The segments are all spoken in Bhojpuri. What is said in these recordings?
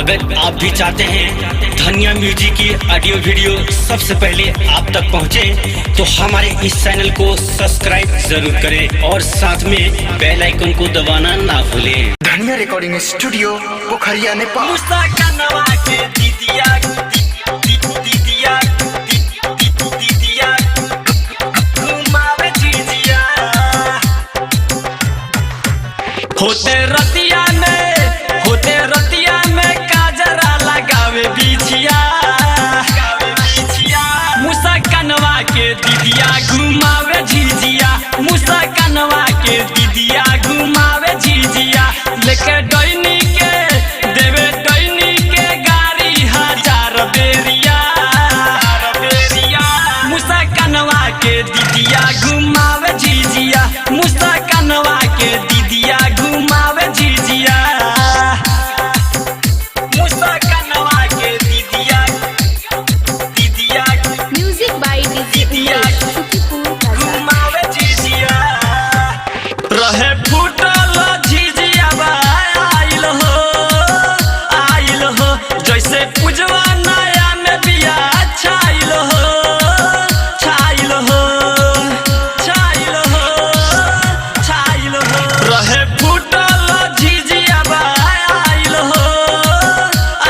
अगर आप भी चाहते हैं धनिया म्यूजिक की ऑडियो वीडियो सबसे पहले आप तक पहुंचे, तो हमारे इस चैनल को सब्सक्राइब जरूर करें और साथ में बेल आइकन को दबाना ना भूलें। धनिया रिकॉर्डिंग स्टूडियो पोखरिया नेपाल। होते रतिया में काजरा लगावे बिछिया, मुसा कनवा के दीदिया घुमावे झिझिया, मुसा कनवा के दीदिया घुमावे झिझिया। लेके डैनी के देवे डैनी के गाड़ी हजार बेरिया, मुसा कनवा के दीदिया घुमावे झिझिया, मुसा कनवा के दीदिया घुमावे झिझिया। मुसा कनवा के दीदिया म्यूजिक बाय दीदिया घुमावे झिझिया। रहे फूटल झिझिया आइल हो जैसे पूजवा नया में बिया छाइल हो, छाइल हो, छाइल हो, छाइल हो। रहे फूटल झिझिया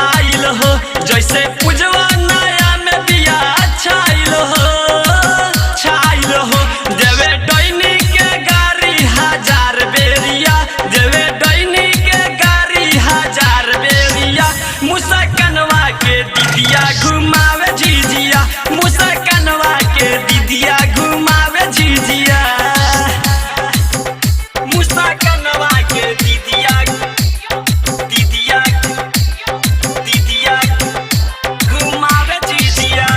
आइल हो जैसे पूजवा नया में बिया छाइल हो, छाइल हो। देवे डैनी के गाड़ी हजार बेरिया, देवे डैनी के गाड़ी हजार बेरिया। मुसा कनवा के दीदिया घुमावे झिझिया, मुसा कनवा के दीदिया घुमावे झिझिया। मुसा कनवा के दीदिया घुमावे झिझिया।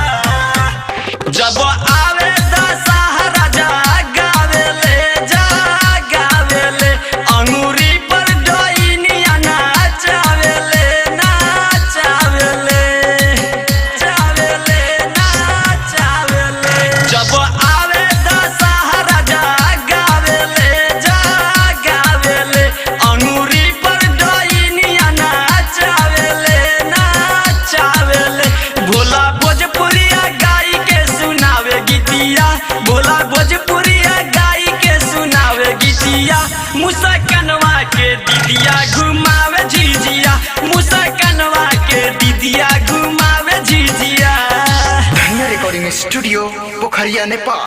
जब आवे दशहरा गावेले अंगूरी पर डोइनिया नाचावेले, नाचावेले, चावेले, नाचावेले। जब आवे दशहरा गावेले अंगूरी पर डोइनिया नाचावेले, नाचावेले। भोला भोजपुरिया गाई के सुनावे गीतिया, भोला भोजपुरिया गाई के सुनावे गीतिया। मुसा कनवा के दीदिया घुमावे झिझिया, मुसा कनवा के दीदिया घुमावे झिझिया। धनिया रिकॉर्डिंग स्टूडियो पोखरिया नेपाल।